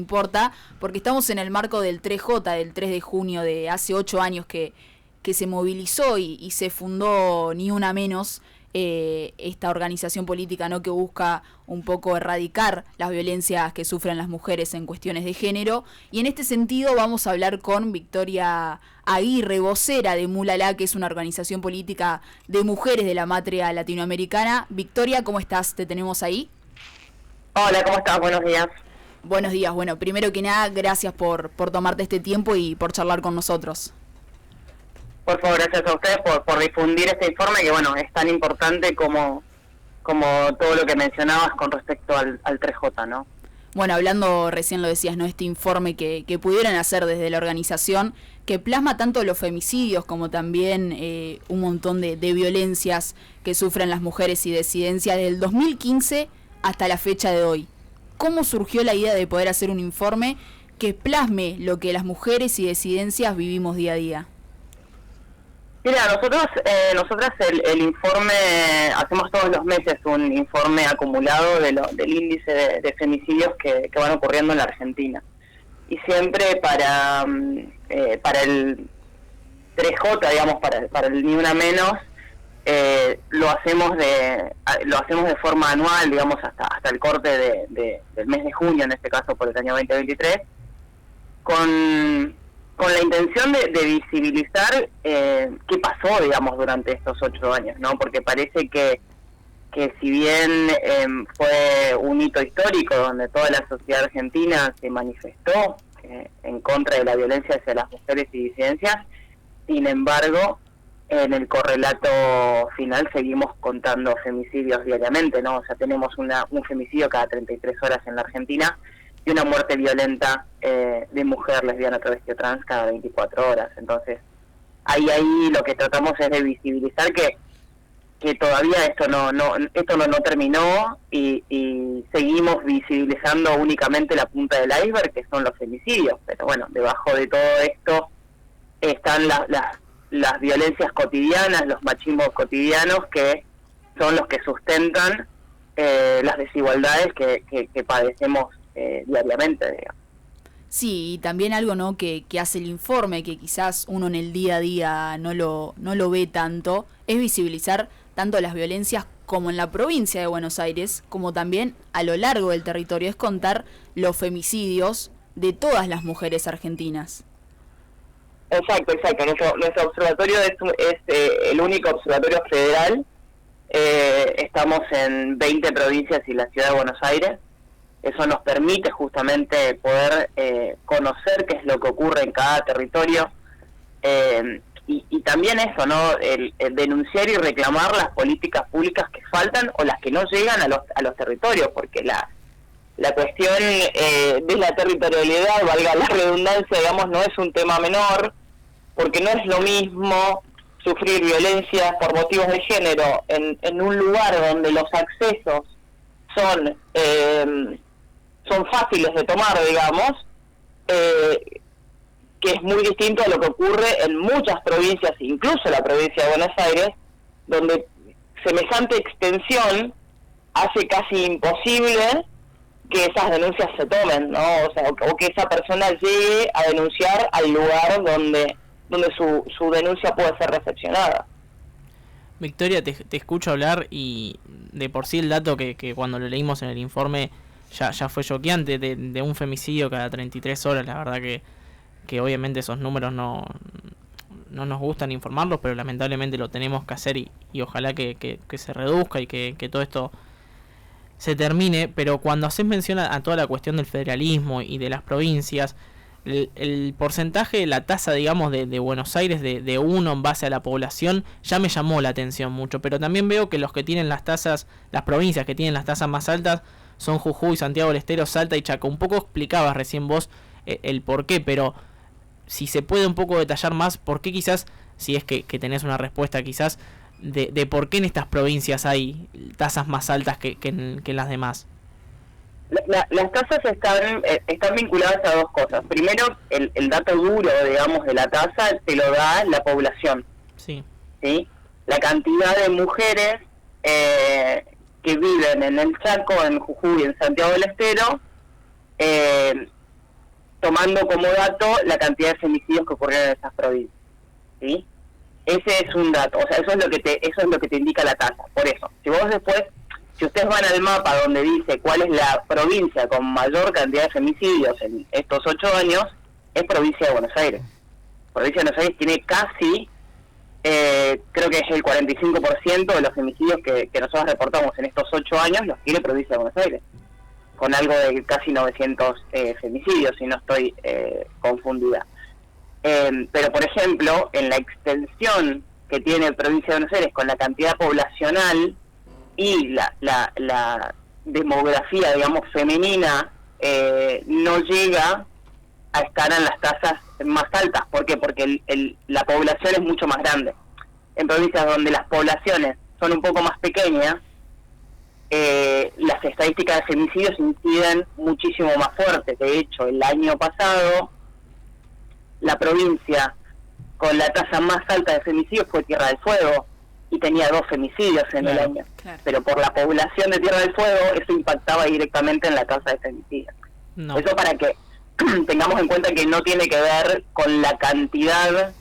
importa, porque estamos en el marco del 3J, del 3 de junio de hace 8 años que se movilizó y se fundó Ni Una Menos, esta organización política, ¿no?, que busca un poco erradicar las violencias que sufren las mujeres en cuestiones de género. Y en este sentido vamos a hablar con Victoria Aguirre, vocera de Mulala, que es una organización política de mujeres de la matria latinoamericana. Victoria, ¿cómo estás? ¿Te tenemos ahí? Hola, ¿cómo estás? Buenos días. Buenos días. Bueno, primero que nada, gracias por tomarte este tiempo y por charlar con nosotros. Por favor, gracias a ustedes por difundir este informe que, bueno, es tan importante como todo lo que mencionabas con respecto al 3J, ¿no? Bueno, hablando, recién lo decías, ¿no?, este informe que pudieran hacer desde la organización, que plasma tanto los femicidios como también un montón de violencias que sufren las mujeres y disidencias desde el 2015 hasta la fecha de hoy. ¿Cómo surgió la idea de poder hacer un informe que plasme lo que las mujeres y disidencias vivimos día a día? Mira, nosotras el informe, hacemos todos los meses un informe acumulado del índice de femicidios que van ocurriendo en la Argentina. Y siempre para el 3J, digamos, para el Ni Una Menos, lo hacemos de forma anual, digamos, hasta el corte del mes de junio, en este caso por el año 2023, con la intención de visibilizar qué pasó, digamos, durante estos 8 años, ¿no? Porque parece que si bien fue un hito histórico donde toda la sociedad argentina se manifestó en contra de la violencia hacia las mujeres y disidencias, sin embargo, en el correlato final seguimos contando femicidios diariamente, ¿no? O sea, tenemos un femicidio cada 33 horas en la Argentina y una muerte violenta de mujer lesbiana, travesti o trans cada 24 horas. Entonces, ahí lo que tratamos es de visibilizar que todavía esto no terminó y seguimos visibilizando únicamente la punta del iceberg, que son los femicidios. Pero bueno, debajo de todo esto están las violencias cotidianas, los machismos cotidianos, que son los que sustentan las desigualdades que padecemos diariamente, digamos. Sí, y también algo, ¿no?, que hace el informe, que quizás uno en el día a día no lo ve tanto, es visibilizar tanto las violencias como en la provincia de Buenos Aires, como también a lo largo del territorio, es contar los femicidios de todas las mujeres argentinas. Exacto. Nuestro observatorio es el único observatorio federal. Estamos en 20 provincias y la ciudad de Buenos Aires. Eso nos permite justamente poder conocer qué es lo que ocurre en cada territorio, y también eso, ¿no? El denunciar y reclamar las políticas públicas que faltan o las que no llegan a los territorios, porque la cuestión de la territorialidad, valga la redundancia, digamos, no es un tema menor, porque no es lo mismo sufrir violencia por motivos de género en un lugar donde los accesos son fáciles de tomar, digamos, que es muy distinto a lo que ocurre en muchas provincias, incluso la provincia de Buenos Aires, donde semejante extensión hace casi imposible que esas denuncias se tomen, ¿no? O sea, o que esa persona llegue a denunciar al lugar donde su denuncia puede ser recepcionada. Victoria, te escucho hablar y de por sí el dato que cuando lo leímos en el informe ya fue choqueante, de un femicidio cada 33 horas. La verdad que obviamente esos números no nos gustan informarlos, pero lamentablemente lo tenemos que hacer y ojalá que se reduzca y que todo esto se termine. Pero cuando haces mención a toda la cuestión del federalismo y de las provincias, el porcentaje, la tasa, digamos, de Buenos Aires de uno en base a la población ya me llamó la atención mucho, pero también veo que los que tienen las provincias que tienen las tasas más altas son Jujuy, Santiago del Estero, Salta y Chaco. Un poco explicabas recién vos el por qué, pero si se puede un poco detallar más, por qué quizás, si es que tenés una respuesta quizás, de por qué en estas provincias hay tasas más altas que en las demás. Las tasas están vinculadas a dos cosas. Primero, el dato duro, digamos, de la tasa te lo da la población. Sí. ¿Sí? La cantidad de mujeres que viven en el Chaco, en Jujuy, en Santiago del Estero, tomando como dato la cantidad de femicidios que ocurrieron en esas provincias, ¿sí? Ese es un dato, o sea, eso es lo que te indica la tasa. Por eso, si ustedes van al mapa donde dice cuál es la provincia con mayor cantidad de femicidios en estos 8 años, es provincia de Buenos Aires. Provincia de Buenos Aires tiene casi, creo que es el 45% de los femicidios que nosotros reportamos en estos 8 años, los tiene provincia de Buenos Aires, con algo de casi 900 femicidios, si no estoy confundida. Pero, por ejemplo, en la extensión que tiene provincia de Buenos Aires con la cantidad poblacional y la demografía, digamos, femenina, no llega a estar en las tasas más altas. ¿Por qué? Porque la población es mucho más grande. En provincias donde las poblaciones son un poco más pequeñas, las estadísticas de femicidios inciden muchísimo más fuerte. De hecho, el año pasado, la provincia con la tasa más alta de femicidios fue Tierra del Fuego, y tenía 2 femicidios en el año. Claro. Pero por la población de Tierra del Fuego, eso impactaba directamente en la tasa de femicidios. No. Eso para que tengamos en cuenta que no tiene que ver con la cantidad,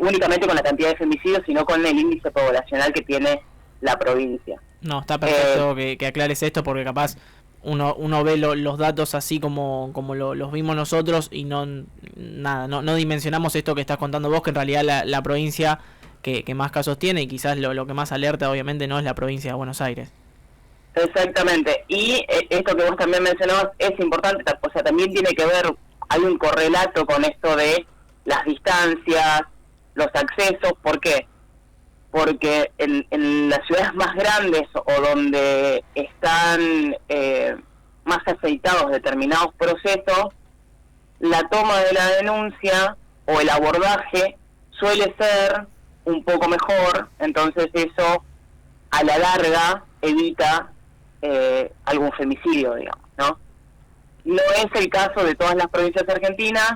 únicamente con la cantidad de femicidios, sino con el índice poblacional que tiene la provincia. No, está perfecto que aclares esto, porque capaz uno ve los datos así como los vimos nosotros y no dimensionamos esto que estás contando vos, que en realidad la provincia que más casos tiene, y quizás lo que más alerta obviamente no es la provincia de Buenos Aires. Exactamente, y esto que vos también mencionabas es importante, o sea, también tiene que ver, hay un correlato con esto de las distancias, los accesos. ¿Por qué? Porque en las ciudades más grandes o donde están más aceitados determinados procesos, la toma de la denuncia o el abordaje suele ser un poco mejor, entonces eso a la larga evita algún femicidio, digamos, ¿no? No es el caso de todas las provincias argentinas.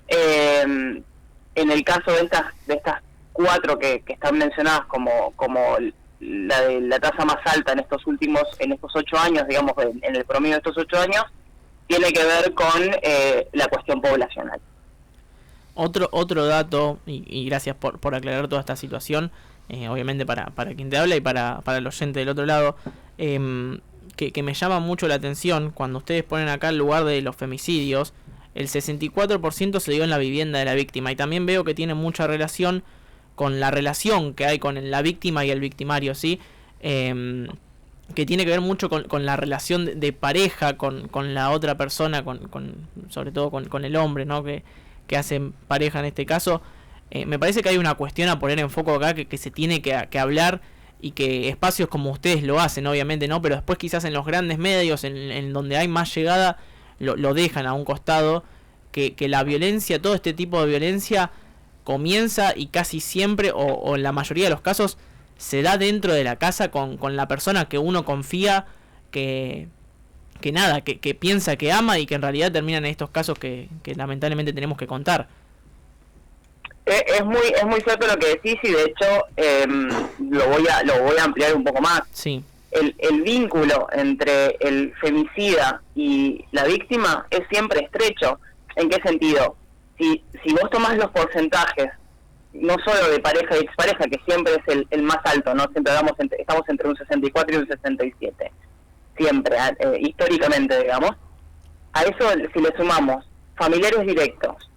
En el caso de estas 4 que están mencionadas como la de la tasa más alta en estos 8 años, digamos, en el promedio de estos 8 años, tiene que ver con la cuestión poblacional. Otro dato, y gracias por aclarar toda esta situación, obviamente para quien te habla y para el oyente del otro lado, que me llama mucho la atención, cuando ustedes ponen acá el lugar de los femicidios, el 64% se dio en la vivienda de la víctima, y también veo que tiene mucha relación con la relación que hay con la víctima y el victimario, ¿sí? Que tiene que ver mucho con la relación de pareja con la otra persona, sobre todo con el hombre, ¿no? Que hacen pareja en este caso. Me parece que hay una cuestión a poner en foco acá que se tiene que hablar, y que espacios como ustedes lo hacen, obviamente, ¿no? Pero después quizás en los grandes medios, en donde hay más llegada, lo dejan a un costado, que la violencia, todo este tipo de violencia, comienza y casi siempre, o en la mayoría de los casos, se da dentro de la casa con la persona que uno confía, que piensa que ama, y que en realidad terminan en estos casos que lamentablemente tenemos que contar. Es muy cierto lo que decís, y de hecho lo voy a ampliar un poco más. Sí. El vínculo entre el femicida y la víctima es siempre estrecho. ¿En qué sentido? Si vos tomás los porcentajes, no solo de pareja y expareja, que siempre es el más alto, no siempre estamos entre un 64 y un 67, siempre, históricamente, digamos. A eso, si le sumamos familiares directos,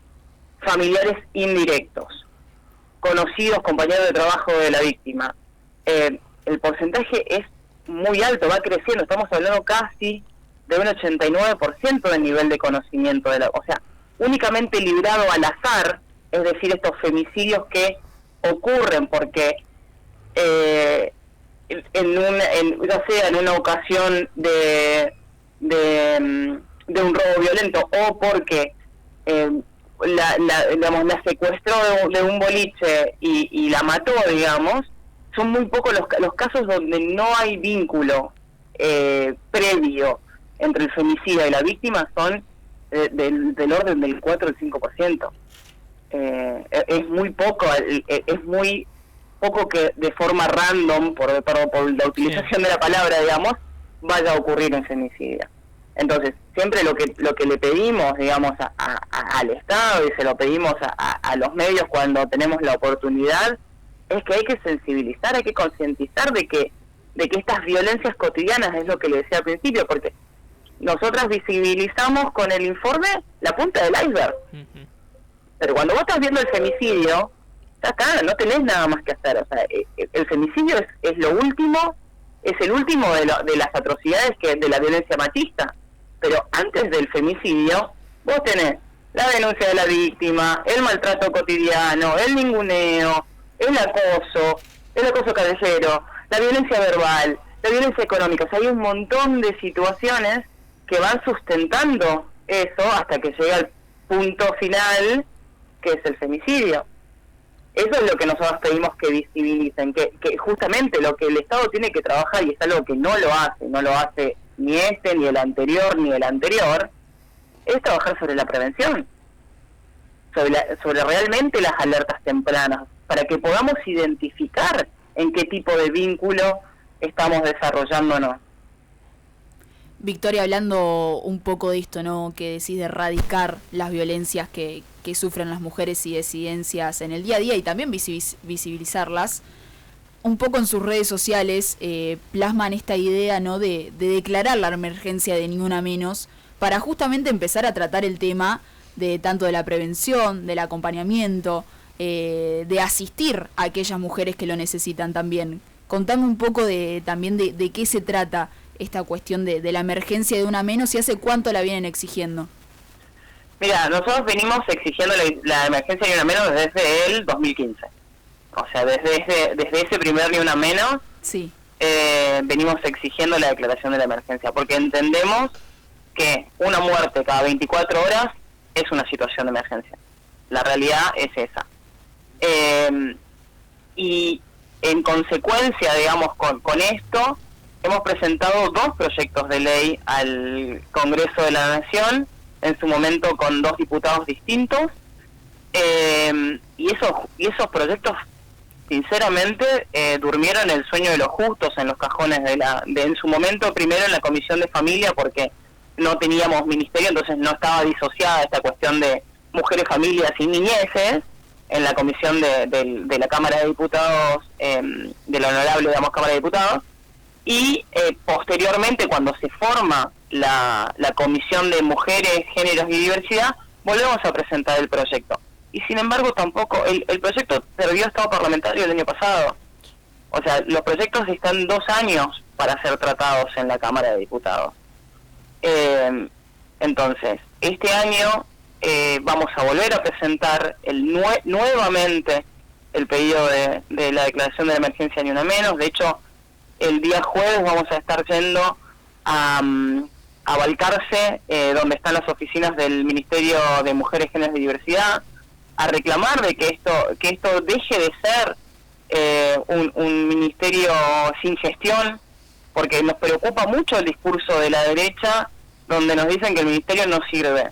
familiares indirectos, conocidos, compañeros de trabajo de la víctima, el porcentaje es muy alto, va creciendo. Estamos hablando casi de un 89% del nivel de conocimiento o sea, únicamente librado al azar, es decir, estos femicidios que ocurren porque ya sea en una ocasión de un robo violento, o porque la secuestró de un boliche y la mató, digamos, son muy pocos los casos donde no hay vínculo previo entre el femicida y la víctima, son del orden del 4 al 5%. Es muy poco, es muy poco que de forma random, por la utilización de la palabra, digamos, vaya a ocurrir un femicidio. Entonces, siempre lo que le pedimos, digamos, al Estado, y se lo pedimos a los medios cuando tenemos la oportunidad, es que hay que sensibilizar, hay que concientizar de que estas violencias cotidianas, es lo que le decía al principio, porque nosotras visibilizamos con el informe la punta del iceberg. Pero cuando vos estás viendo el femicidio, ya está, no tenés nada más que hacer. O sea, el femicidio es lo último, es el último de las atrocidades de la violencia machista. Pero antes del femicidio, vos tenés la denuncia de la víctima, el maltrato cotidiano, el ninguneo, el acoso callejero, la violencia verbal, la violencia económica. O sea, hay un montón de situaciones que van sustentando eso hasta que llega al punto final, que es el femicidio. Eso es lo que nosotros pedimos que visibilicen, que justamente lo que el Estado tiene que trabajar, y es algo que no lo hace ni ni el anterior, es trabajar sobre la prevención, sobre realmente las alertas tempranas, para que podamos identificar en qué tipo de vínculo estamos desarrollándonos. Victoria, hablando un poco de esto, ¿no?, que decís de erradicar las violencias que sufren las mujeres y disidencias en el día a día y también visibilizarlas, un poco en sus redes sociales plasman esta idea, ¿no?, de declarar la emergencia de Ni Una Menos para justamente empezar a tratar el tema de tanto de la prevención, del acompañamiento, de asistir a aquellas mujeres que lo necesitan también. Contame un poco también de qué se trata esta cuestión de la emergencia de Una Menos y hace cuánto la vienen exigiendo. Mira, nosotros venimos exigiendo la emergencia de Ni Una Menos desde el 2015. O sea, desde ese primer Ni Una Menos, sí. Venimos exigiendo la declaración de la emergencia, porque entendemos que una muerte cada 24 horas es una situación de emergencia. La realidad es esa. Y en consecuencia, digamos, con esto, hemos presentado 2 proyectos de ley al Congreso de la Nación, en su momento con 2 diputados distintos, y esos proyectos, sinceramente, durmieron el sueño de los justos en los cajones en su momento, primero en la Comisión de Familia, porque no teníamos ministerio, entonces no estaba disociada esta cuestión de mujeres, familias y niñeces, en la Comisión de la Cámara de Diputados, de la Honorable, digamos, Cámara de Diputados, y posteriormente, cuando se forma la Comisión de Mujeres, Géneros y Diversidad, volvemos a presentar el proyecto. Y sin embargo, tampoco, el proyecto perdió estado parlamentario el año pasado. O sea, los proyectos están 2 años para ser tratados en la Cámara de Diputados. Entonces, este año vamos a volver a presentar nuevamente el pedido de la declaración de la emergencia Ni Una Menos. De hecho, el día jueves vamos a estar yendo a Balcarce, donde están las oficinas del Ministerio de Mujeres, Géneros y Diversidad, a reclamar de que esto deje de ser un ministerio sin gestión, porque nos preocupa mucho el discurso de la derecha, donde nos dicen que el ministerio no sirve.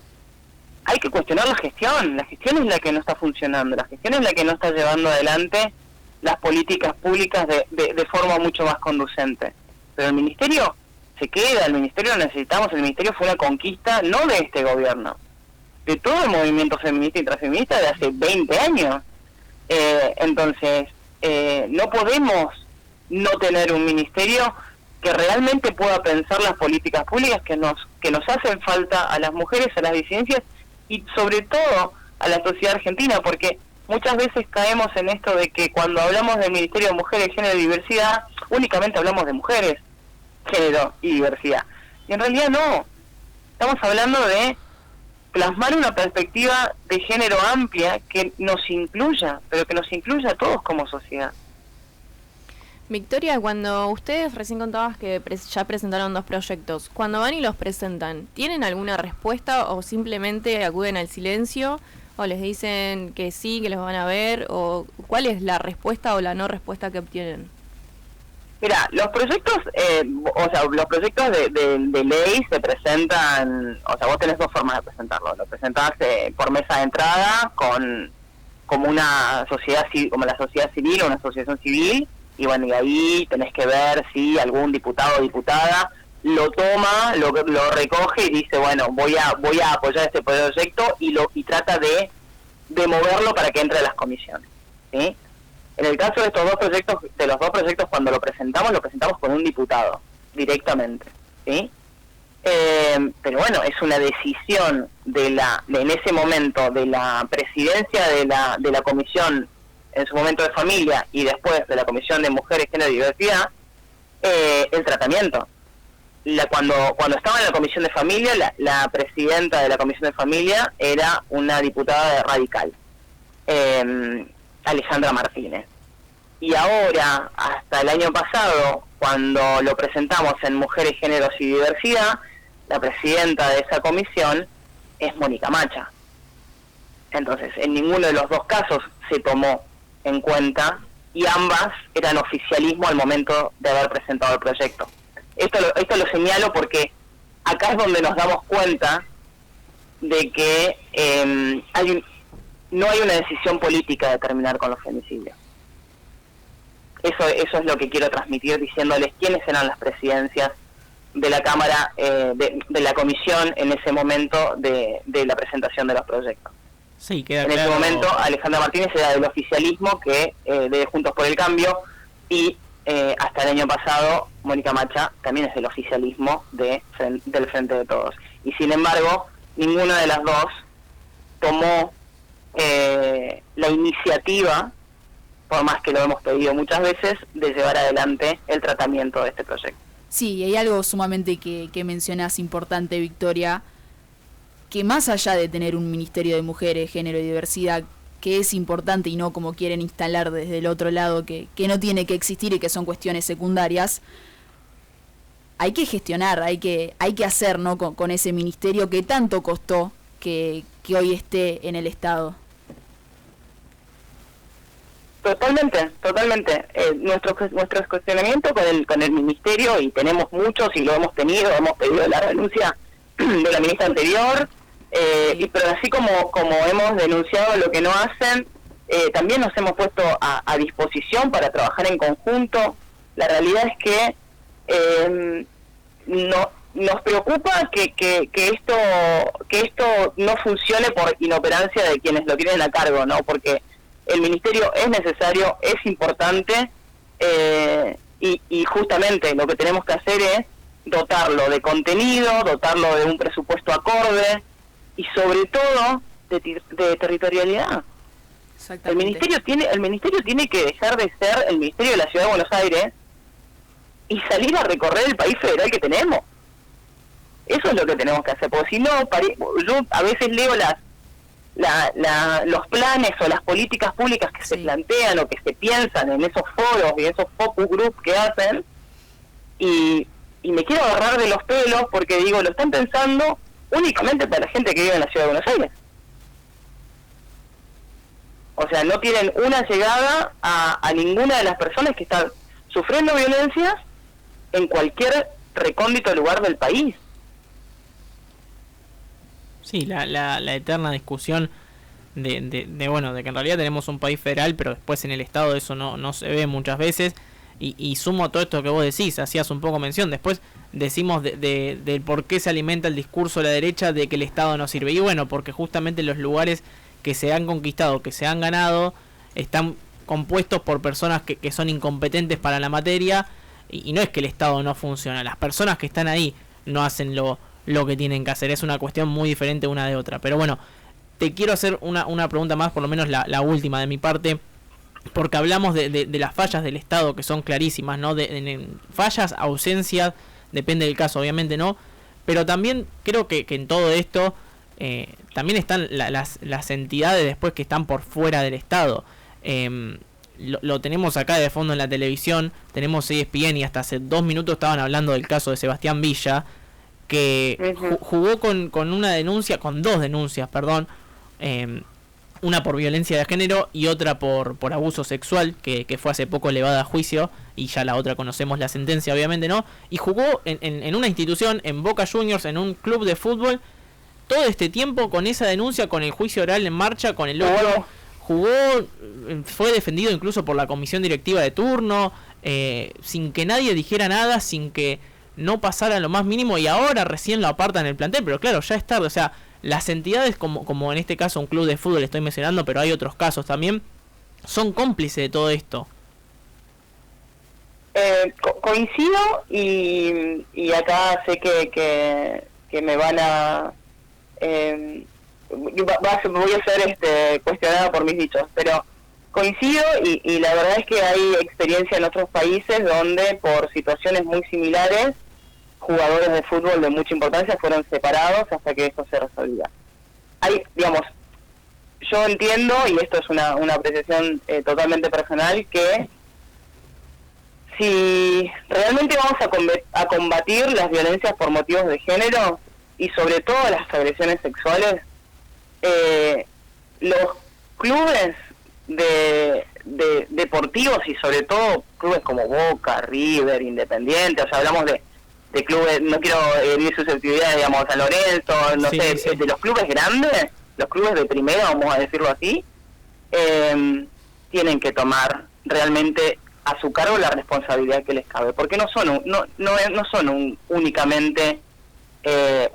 Hay que cuestionar la gestión es la que no está funcionando, la gestión es la que no está llevando adelante las políticas públicas de forma mucho más conducente. Pero el ministerio se queda, el ministerio lo necesitamos, el ministerio fue una conquista no de este gobierno, de todo el movimiento feminista y transfeminista de hace 20 años. Entonces, no podemos no tener un ministerio que realmente pueda pensar las políticas públicas que nos hacen falta a las mujeres, a las disidencias y sobre todo a la sociedad argentina, porque muchas veces caemos en esto de que cuando hablamos del Ministerio de Mujeres, Género y Diversidad, únicamente hablamos de mujeres, género y diversidad. Y en realidad no. Estamos hablando de plasmar una perspectiva de género amplia que nos incluya, pero que nos incluya a todos como sociedad. Victoria, cuando ustedes recién contabas que ya presentaron 2 proyectos, cuando van y los presentan, ¿tienen alguna respuesta o simplemente acuden al silencio o les dicen que sí, que los van a ver? ¿O cuál es la respuesta o la no respuesta que obtienen? Mira, los proyectos, los proyectos de ley se presentan, o sea, vos tenés 2 formas de presentarlo. Lo presentás por mesa de entrada como una sociedad, como la sociedad civil o una asociación civil, y bueno, y ahí tenés que ver si algún diputado o diputada lo toma, lo recoge y dice, bueno, voy a apoyar este proyecto y trata de moverlo para que entre a las comisiones, ¿sí? En el caso de los dos proyectos, cuando lo presentamos con un diputado directamente, ¿sí? Pero bueno, es una decisión en ese momento de la presidencia de la comisión, en su momento de familia, y después de la comisión de mujeres, género y diversidad, el tratamiento. Cuando estaba en la comisión de familia, la presidenta de la comisión de familia era una diputada radical, Alejandra Martínez. Y ahora, hasta el año pasado, cuando lo presentamos en Mujeres, Géneros y Diversidad, la presidenta de esa comisión es Mónica Macha. Entonces, en ninguno de los dos casos se tomó en cuenta y ambas eran oficialismo al momento de haber presentado el proyecto. Esto lo señalo porque acá es donde nos damos cuenta de que no hay una decisión política de terminar con los femicidios. Eso es lo que quiero transmitir, diciéndoles quiénes eran las presidencias de la Cámara, de la comisión en ese momento de la presentación de los proyectos. Sí, queda en claro. ese momento Alejandra Martínez era del oficialismo, que de Juntos por el Cambio, y hasta el año pasado Mónica Macha también es del oficialismo del Frente de Todos. Y sin embargo, ninguna de las dos tomó la iniciativa, por más que lo hemos pedido muchas veces, de llevar adelante el tratamiento de este proyecto. Sí, y hay algo sumamente que mencionás importante, Victoria, que más allá de tener un Ministerio de Mujeres, Género y Diversidad, que es importante y no como quieren instalar desde el otro lado, que no tiene que existir y que son cuestiones secundarias, hay que gestionar, hay que hacer, ¿no?, con ese ministerio que tanto costó que hoy esté en el Estado. Totalmente. Nuestro cuestionamiento con el ministerio, y tenemos muchos y lo hemos tenido, hemos pedido la renuncia de la ministra anterior, pero así como hemos denunciado lo que no hacen, también nos hemos puesto a disposición para trabajar en conjunto. La realidad es que nos preocupa que esto no funcione por inoperancia de quienes lo tienen a cargo, ¿no? Porque el ministerio es necesario, es importante, y justamente lo que tenemos que hacer es dotarlo de contenido, dotarlo de un presupuesto acorde y sobre todo de territorialidad. El ministerio tiene que dejar de ser el Ministerio de la Ciudad de Buenos Aires y salir a recorrer el país federal que tenemos. Eso es lo que tenemos que hacer, porque si no, yo a veces leo los planes o las políticas públicas que se plantean o que se piensan en esos foros y esos focus groups que hacen, y me quiero agarrar de los pelos porque digo, lo están pensando únicamente para la gente que vive en la Ciudad de Buenos Aires. O sea, no tienen una llegada a ninguna de las personas que están sufriendo violencias en cualquier recóndito lugar del país. Sí, la eterna discusión de que en realidad tenemos un país federal, pero después en el Estado eso no se ve muchas veces. Y sumo a todo esto que vos decís, hacías un poco mención, después decimos de por qué se alimenta el discurso de la derecha de que el Estado no sirve. Y bueno, porque justamente los lugares que se han conquistado, que se han ganado, están compuestos por personas que son incompetentes para la materia, y no es que el Estado no funciona, las personas que están ahí no hacen lo que tienen que hacer, es una cuestión muy diferente una de otra. Pero bueno, te quiero hacer una pregunta más, por lo menos la última de mi parte, porque hablamos de las fallas del Estado, que son clarísimas, ¿no? De fallas, ausencias, depende del caso, obviamente, ¿no? Pero también creo que en todo esto también están las entidades después que están por fuera del Estado. Lo tenemos acá de fondo en la televisión, tenemos ESPN, y hasta hace 2 minutos estaban hablando del caso de Sebastián Villa, que jugó con una denuncia, con 2 denuncias, perdón, una por violencia de género y otra por abuso sexual, que fue hace poco elevada a juicio, y ya la otra conocemos la sentencia, obviamente, ¿no? Y jugó en una institución, en Boca Juniors, en un club de fútbol, todo este tiempo con esa denuncia, con el juicio oral en marcha, con el otro. Jugó, fue defendido incluso por la comisión directiva de turno, sin que nadie dijera nada, sin que no pasara lo más mínimo y ahora recién lo apartan en el plantel, pero claro, ya es tarde. O sea, las entidades como en este caso un club de fútbol estoy mencionando, pero hay otros casos también, son cómplices de todo esto. Coincido y acá sé que me van a... voy a ser cuestionada por mis dichos, pero coincido y la verdad es que hay experiencia en otros países donde por situaciones muy similares jugadores de fútbol de mucha importancia fueron separados hasta que esto se resolvía. Hay, digamos, yo entiendo, y esto es una apreciación totalmente personal, que si realmente vamos a combatir las violencias por motivos de género y sobre todo las agresiones sexuales, los clubes deportivos y sobre todo clubes como Boca, River, Independiente, o sea, hablamos de clubes, no quiero herir susceptibilidades, digamos, San Lorenzo, no sé, sí. De los clubes grandes, los clubes de primera, vamos a decirlo así, tienen que tomar realmente a su cargo la responsabilidad que les cabe, porque no son únicamente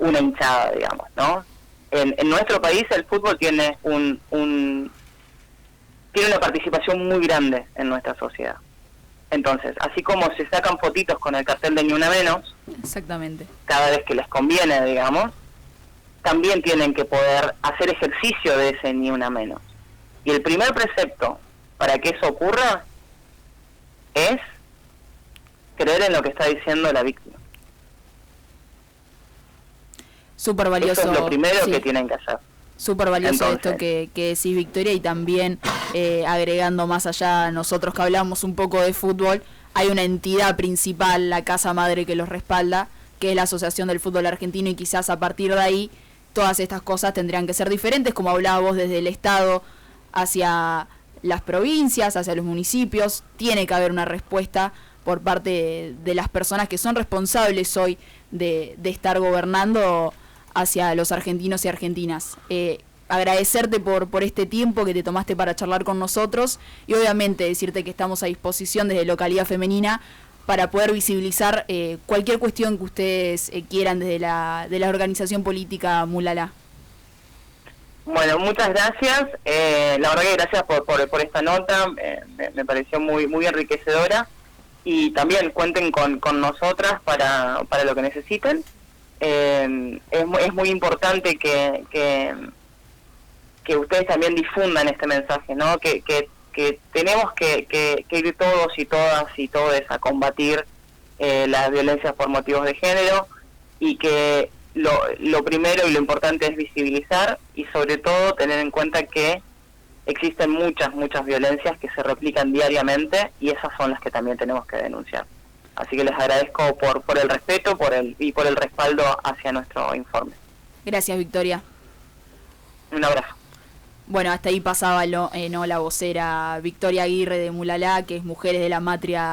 una hinchada, digamos, ¿no? En nuestro país el fútbol tiene tiene una participación muy grande en nuestra sociedad. Entonces, así como se sacan fotitos con el cartel de Ni Una Menos, exactamente, cada vez que les conviene, digamos, también tienen que poder hacer ejercicio de ese Ni Una Menos. Y el primer precepto para que eso ocurra es creer en lo que está diciendo la víctima. Súper valioso. Eso es lo primero que tienen que hacer. Súper valioso. Entonces, esto que decís, Victoria, y también agregando más allá, nosotros que hablamos un poco de fútbol, hay una entidad principal, la casa madre que los respalda, que es la Asociación del Fútbol Argentino, y quizás a partir de ahí todas estas cosas tendrían que ser diferentes, como hablaba vos, desde el Estado hacia las provincias, hacia los municipios. Tiene que haber una respuesta por parte de las personas que son responsables hoy de estar gobernando hacia los argentinos y argentinas. Agradecerte por este tiempo que te tomaste para charlar con nosotros y obviamente decirte que estamos a disposición desde Localidad Femenina para poder visibilizar cualquier cuestión que ustedes quieran desde la organización política Mulala. Bueno, muchas gracias. La verdad que gracias por esta nota, me pareció muy enriquecedora, y también cuenten con nosotras para lo que necesiten. Es muy importante que ustedes también difundan este mensaje, ¿no? Que tenemos que ir todos y todas y todos a combatir las violencias por motivos de género, y que lo primero y lo importante es visibilizar y sobre todo tener en cuenta que existen muchas violencias que se replican diariamente, y esas son las que también tenemos que denunciar. Así que les agradezco por el respeto y por el respaldo hacia nuestro informe. Gracias, Victoria. Un abrazo. Bueno, hasta ahí pasaba la vocera Victoria Aguirre de Mulala, que es Mujeres de la Matria